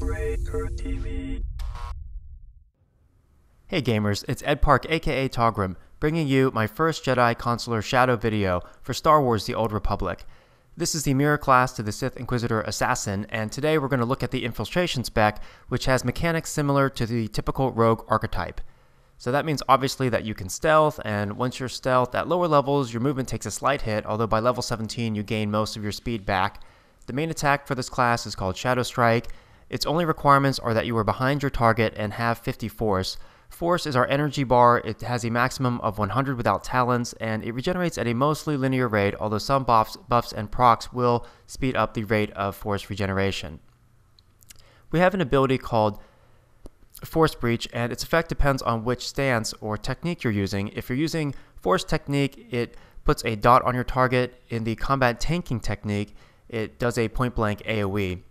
Hey gamers, it's Ed Park aka Taugrim, bringing you my first Jedi Consular Shadow video for Star Wars The Old Republic. This is the mirror class to the Sith Inquisitor Assassin, and today we're going to look at the infiltration spec, which has mechanics similar to the typical rogue archetype. So that means obviously that you can stealth, and once you're stealth, at lower levels your movement takes a slight hit, although by level 17 you gain most of your speed back. The main attack for this class is called Shadow Strike. Its only requirements are that you are behind your target and have 50 force. Force is our energy bar. It has a maximum of 100 without talents, and it regenerates at a mostly linear rate, although some buffs and procs will speed up the rate of force regeneration. We have an ability called Force Breach, and its effect depends on which stance or technique you're using. If you're using Force Technique, it puts a dot on your target. In the Combat Tanking Technique, it does a point-blank AoE.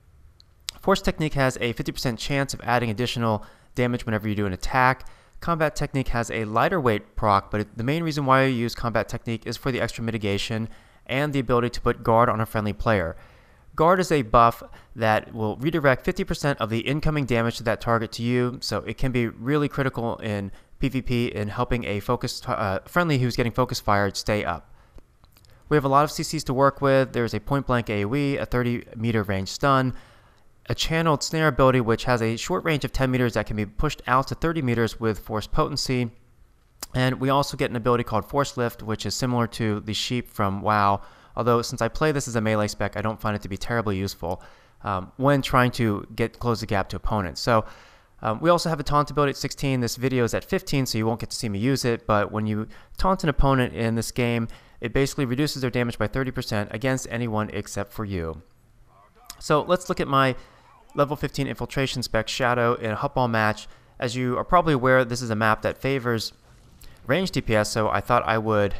Force Technique has a 50% chance of adding additional damage whenever you do an attack. Combat Technique has a lighter weight proc, but the main reason why you use Combat Technique is for the extra mitigation and the ability to put Guard on a friendly player. Guard is a buff that will redirect 50% of the incoming damage to that target to you, so it can be really critical in PvP in helping a focused friendly who's getting focus fired stay up. We have a lot of CCs to work with. There's a point-blank AoE, a 30-meter range stun, a channeled snare ability which has a short range of 10 meters that can be pushed out to 30 meters with force potency, and we also get an ability called Force Lift, which is similar to the sheep from WoW, although since I play this as a melee spec, I don't find it to be terribly useful when trying to close the gap to opponents. So we also have a taunt ability at 16. This video is at 15, so you won't get to see me use it, but when you taunt an opponent in this game, it basically reduces their damage by 30% against anyone except for you. So let's look at my level 15 infiltration spec Shadow in a Huttball match. As you are probably aware, this is a map that favors range DPS, so I thought I would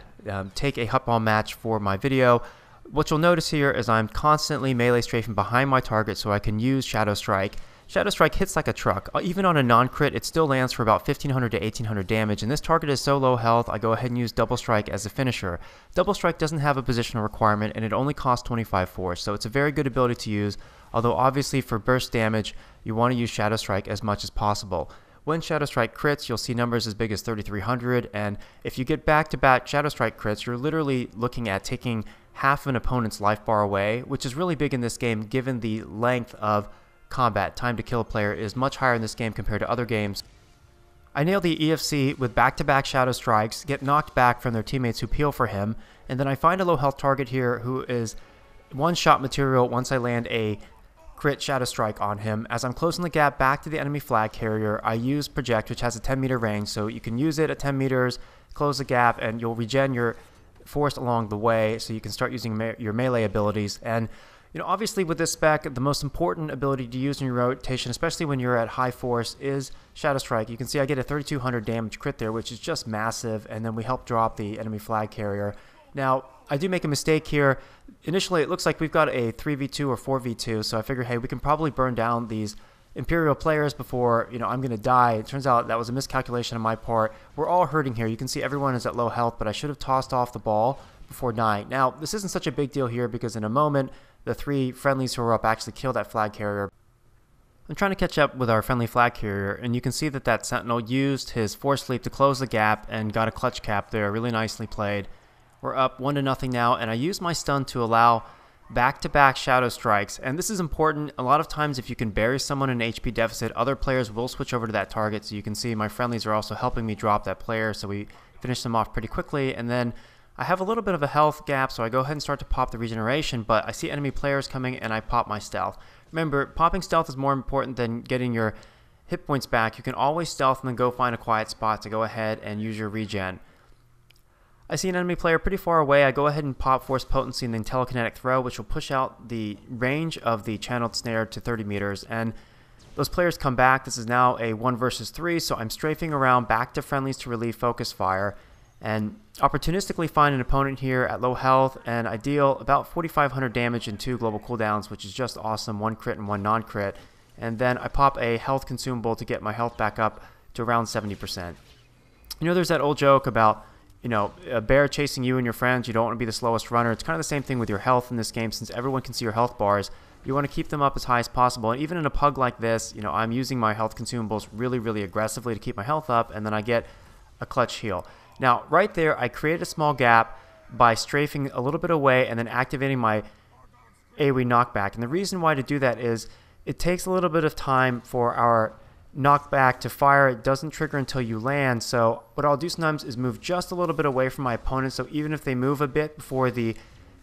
take a Huttball match for my video. What you'll notice here is I'm constantly melee strafing behind my target so I can use Shadow Strike. Shadow Strike hits like a truck. Even on a non-crit, it still lands for about 1500 to 1800 damage, and this target is so low health, I go ahead and use Double Strike as a finisher. Double Strike doesn't have a positional requirement, and it only costs 25 force, so it's a very good ability to use, although obviously for burst damage, you want to use Shadow Strike as much as possible. When Shadow Strike crits, you'll see numbers as big as 3300, and if you get back-to-back Shadow Strike crits, you're literally looking at taking half of an opponent's life bar away, which is really big in this game given the length of combat. Time to kill a player is much higher in this game compared to other games. I nail the EFC with back-to-back Shadow Strikes, get knocked back from their teammates who peel for him, and then I find a low health target here who is one-shot material once I land a crit Shadow Strike on him. As I'm closing the gap back to the enemy flag carrier, I use Project, which has a 10-meter range, so you can use it at 10 meters, close the gap, and you'll regen your force along the way, so you can start using your melee abilities. And obviously with this spec, the most important ability to use in your rotation, especially when you're at high force, is Shadow Strike. You can see I get a 3200 damage crit there, which is just massive, and then we help drop the enemy flag carrier. Now, I do make a mistake here. Initially, it looks like we've got a 3v2 or 4v2, so I figure, hey, we can probably burn down these Imperial players before, I'm going to die. It turns out that was a miscalculation on my part. We're all hurting here. You can see everyone is at low health, but I should have tossed off the ball before dying. Now, this isn't such a big deal here because in a moment, the three friendlies who are up actually kill that flag carrier. I'm trying to catch up with our friendly flag carrier, and you can see that Sentinel used his Force Leap to close the gap and got a clutch cap there. Really nicely played. We're up 1-0 now, and I use my stun to allow back-to-back Shadow Strikes, and this is important. A lot of times if you can bury someone in an HP deficit, other players will switch over to that target, so you can see my friendlies are also helping me drop that player, so we finish them off pretty quickly. And then I have a little bit of a health gap, so I go ahead and start to pop the regeneration, but I see enemy players coming and I pop my stealth. Remember, popping stealth is more important than getting your hit points back. You can always stealth and then go find a quiet spot to go ahead and use your regen. I see an enemy player pretty far away. I go ahead and pop Force Potency and then Telekinetic Throw, which will push out the range of the channeled snare to 30 meters. And those players come back. This is now a 1 versus 3, so I'm strafing around back to friendlies to relieve focus fire and opportunistically find an opponent here at low health, and I deal about 4,500 damage in 2 global cooldowns, which is just awesome, 1 crit and 1 non-crit. And then I pop a health consumable to get my health back up to around 70%. There's that old joke about a bear chasing you and your friends. You don't want to be the slowest runner. It's kind of the same thing with your health in this game, since everyone can see your health bars. you want to keep them up as high as possible. And even in a pug like this, you know, I'm using my health consumables really aggressively to keep my health up, and then I get a clutch heal. Now, right there, I create a small gap by strafing a little bit away and then activating my AoE knockback. And the reason why to do that is it takes a little bit of time for our knockback to fire. It doesn't trigger until you land. So what I'll do sometimes is move just a little bit away from my opponent. So even if they move a bit before the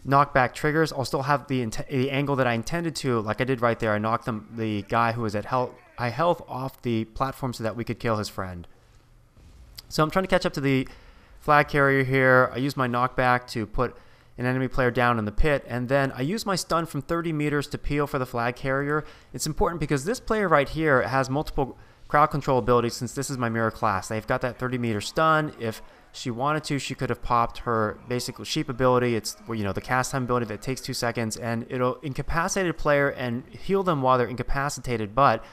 knockback triggers, I'll still have the angle that I intended to, like I did right there. I knocked the guy who was at high health off the platform so that we could kill his friend. So I'm trying to catch up to the flag carrier here. I use my knockback to put an enemy player down in the pit, and then I use my stun from 30 meters to peel for the flag carrier. It's important because this player right here has multiple crowd control abilities since this is my mirror class. They've got that 30-meter stun. If she wanted to, she could have popped her basic sheep ability. It's, you know, the cast time ability that takes 2 seconds, and it'll incapacitate a player and heal them while they're incapacitated. But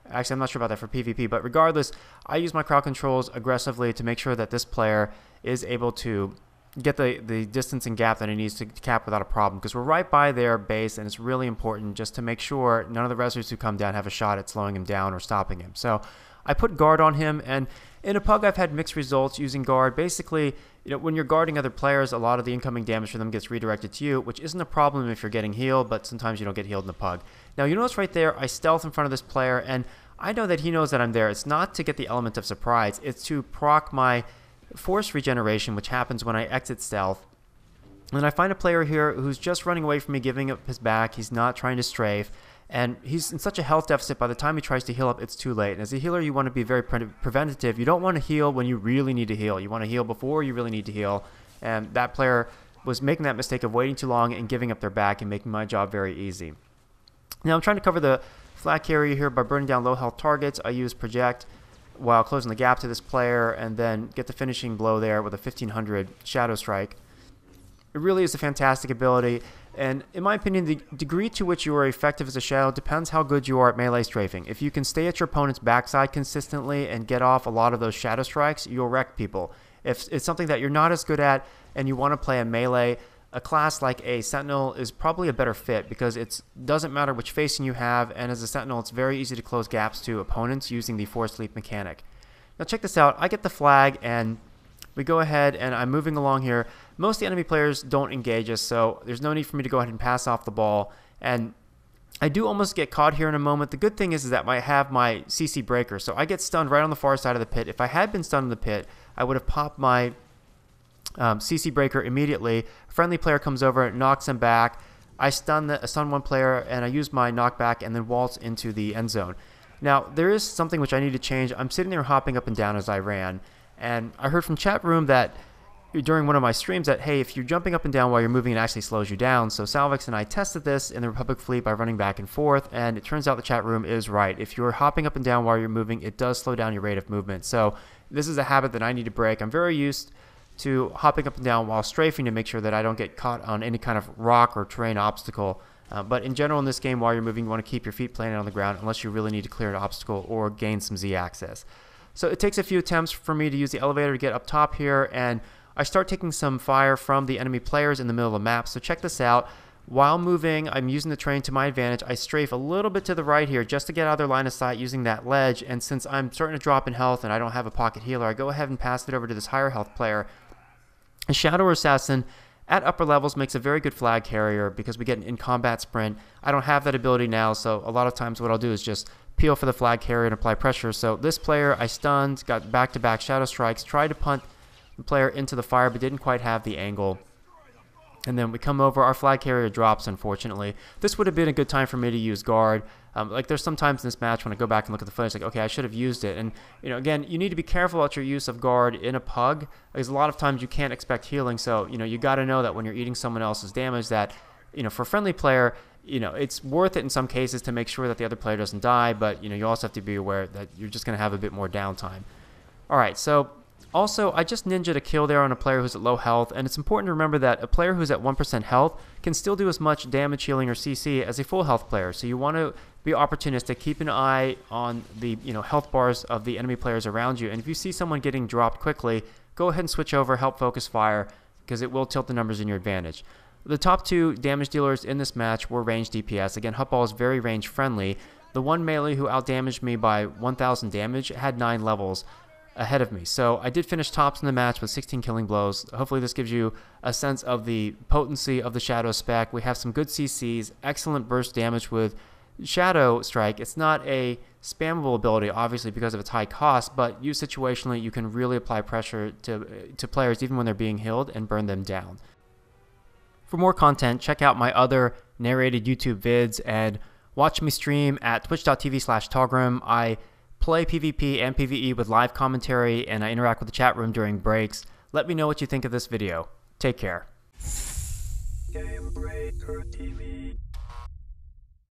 actually, I'm not sure about that for PvP, but regardless, I use my crowd controls aggressively to make sure that this player is able to get the distance and gap that he needs to cap without a problem, because we're right by their base, and it's really important just to make sure none of the resolutes who come down have a shot at slowing him down or stopping him. So I put guard on him, and in a pug I've had mixed results using guard. Basically, you know, when you're guarding other players, a lot of the incoming damage for them gets redirected to you, which isn't a problem if you're getting healed, but sometimes you don't get healed in the pug. Now you notice right there, I stealth in front of this player, and I know that he knows that I'm there. It's not to get the element of surprise, it's to proc my force regeneration, which happens when I exit stealth. And I find a player here who's just running away from me, giving up his back. He's not trying to strafe, and he's in such a health deficit. By the time he tries to heal up, it's too late. And as a healer, you want to be very preventative. You don't want to heal when you really need to heal. You want to heal before you really need to heal. And that player was making that mistake of waiting too long and giving up their back and making my job very easy. Now I'm trying to cover the flag carrier here by burning down low health targets. I use project while closing the gap to this player, and then get the finishing blow there with a 1500 Shadow Strike. It really is a fantastic ability, and in my opinion, the degree to which you are effective as a Shadow depends how good you are at melee strafing. If you can stay at your opponent's backside consistently and get off a lot of those Shadow Strikes, you'll wreck people. If it's something that you're not as good at and you want to play a melee, a class like a Sentinel is probably a better fit, because it doesn't matter which facing you have, and as a Sentinel it's very easy to close gaps to opponents using the Force Leap mechanic. Now check this out, I get the flag and we go ahead and I'm moving along here. Most of the enemy players don't engage us, so there's no need for me to go ahead and pass off the ball, and I do almost get caught here in a moment. The good thing is that I have my CC breaker, so I get stunned right on the far side of the pit. If I had been stunned in the pit, I would have popped my CC breaker immediately. A friendly player comes over, knocks him back. I stun one player, and I use my knockback and then waltz into the end zone. Now there is something which I need to change. I'm sitting there hopping up and down as I ran, and I heard from chat room that during one of my streams that, hey, if you're jumping up and down while you're moving, it actually slows you down. So Salvix and I tested this in the Republic fleet by running back and forth, and it turns out the chat room is right. If you're hopping up and down while you're moving, it does slow down your rate of movement. So this is a habit that I need to break. I'm very used to hopping up and down while strafing to make sure that I don't get caught on any kind of rock or terrain obstacle. But in general in this game, while you're moving, you want to keep your feet planted on the ground unless you really need to clear an obstacle or gain some Z access. So it takes a few attempts for me to use the elevator to get up top here, and I start taking some fire from the enemy players in the middle of the map. So check this out. While moving, I'm using the terrain to my advantage. I strafe a little bit to the right here just to get out of their line of sight using that ledge, and since I'm starting to drop in health and I don't have a pocket healer, I go ahead and pass it over to this higher health player. A Shadow Assassin at upper levels makes a very good flag carrier because we get an in-combat sprint. I don't have that ability now, so a lot of times what I'll do is just peel for the flag carrier and apply pressure. So this player I stunned, got back-to-back Shadow Strikes, tried to punt the player into the fire but didn't quite have the angle. And then we come over, our flag carrier drops, unfortunately. This would have been a good time for me to use guard. Like there's some times in this match when I go back and look at the footage, like, okay, I should have used it. And, you know, again, you need to be careful about your use of guard in a pug, because a lot of times you can't expect healing. So, you know, you got to know that when you're eating someone else's damage that, you know, for a friendly player, you know, it's worth it in some cases to make sure that the other player doesn't die, but, you know, you also have to be aware that you're just going to have a bit more downtime. All right, so also, I just ninja'd a kill there on a player who's at low health, and it's important to remember that a player who's at 1% health can still do as much damage, healing, or CC as a full health player. So you want to be opportunistic, keep an eye on the health bars of the enemy players around you, and if you see someone getting dropped quickly, go ahead and switch over, help focus fire, because it will tilt the numbers in your advantage. The top 2 damage dealers in this match were range DPS. Again, Huttball is very range friendly. The one melee who outdamaged me by 1000 damage had 9 levels ahead of me. So I did finish tops in the match with 16 killing blows. Hopefully this gives you a sense of the potency of the Shadow spec. We have some good CCs, excellent burst damage with Shadow Strike. It's not a spammable ability, obviously, because of its high cost, but used situationally, you can really apply pressure to players even when they're being healed and burn them down. For more content, check out my other narrated YouTube vids and watch me stream at twitch.tv/Taugrim. I play PvP and PvE with live commentary, and I interact with the chat room during breaks. Let me know what you think of this video. Take care. Game Breaker TV.